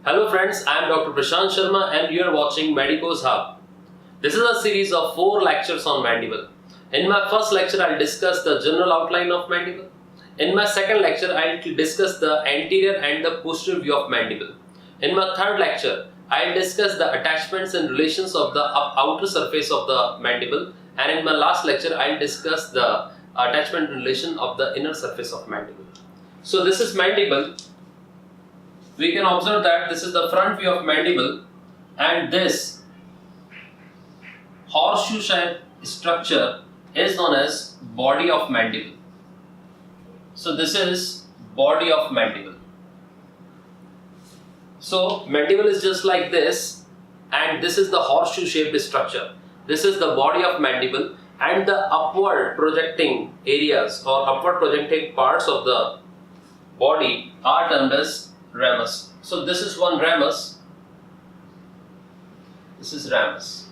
Hello friends, I am Dr. Prashant Sharma and you are watching MEDICO'S Hub. This is a series of 4 lectures on mandible. In my first lecture, I will discuss the general outline of mandible. In my second lecture, I will discuss the anterior and the posterior view of mandible. In my third lecture, I will discuss the attachments and relations of the outer surface of the mandible. And in my last lecture, I will discuss the attachment and relation of the inner surface of mandible. So this is mandible. We can observe that this is the front view of mandible and this horseshoe shaped structure is known as body of mandible. So this is body of mandible. So mandible is just like this and this is the horseshoe shaped structure. This is the body of mandible and the upward projecting areas or upward projecting parts of the body are termed as ramus. So this is one ramus. This is ramus.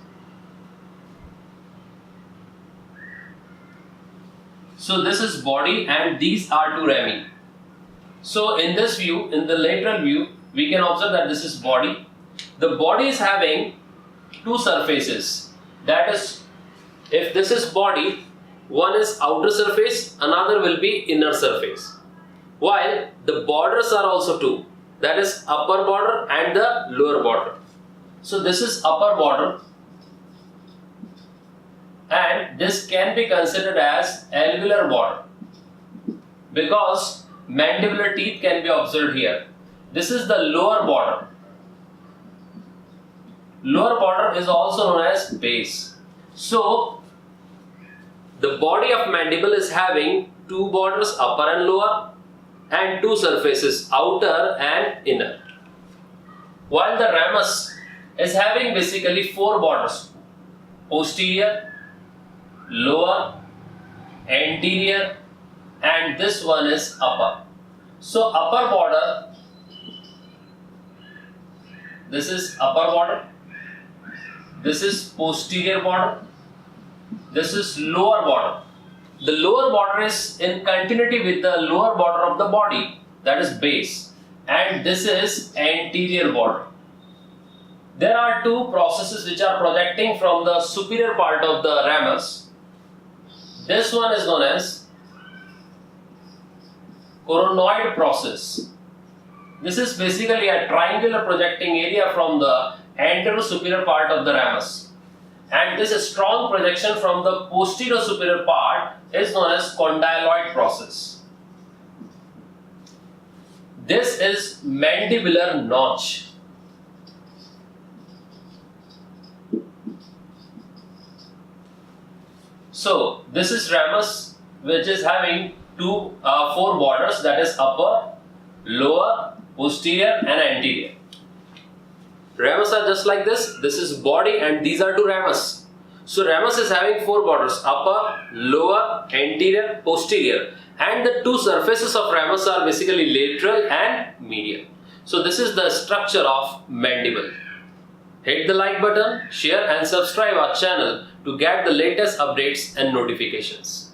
So this is body and these are two rami. So in this view, in the lateral view, we can observe that this is body. The body is having two surfaces. That is, if this is body, one is outer surface, another will be inner surface. While the borders are also two, that is upper border and the lower border. So this is upper border and this can be considered as alveolar border because mandibular teeth can be observed here. This is the lower border. Lower border is also known as base. So the body of mandible is having two borders, upper and lower, and two surfaces, outer and inner. While the ramus is having basically 4 borders, posterior, lower, anterior, and this one is upper. So upper border, this is upper border, this is posterior border, this is lower border. The lower border is in continuity with the lower border of the body, that is base, and this is anterior border. There are two processes which are projecting from the superior part of the ramus. This one is known as coronoid process. This is basically a triangular projecting area from the anterior superior part of the ramus. And this strong projection from the posterior superior part is known as condyloid process. This is mandibular notch. So this is ramus which is having 4 borders, that is upper, lower, posterior and anterior. Ramus are just like this. This is body and these are two ramus. So ramus is having 4 borders, upper, lower, anterior, posterior, and the two surfaces of ramus are basically lateral and medial. So this is the structure of mandible. Hit the like button, share and subscribe our channel to get the latest updates and notifications.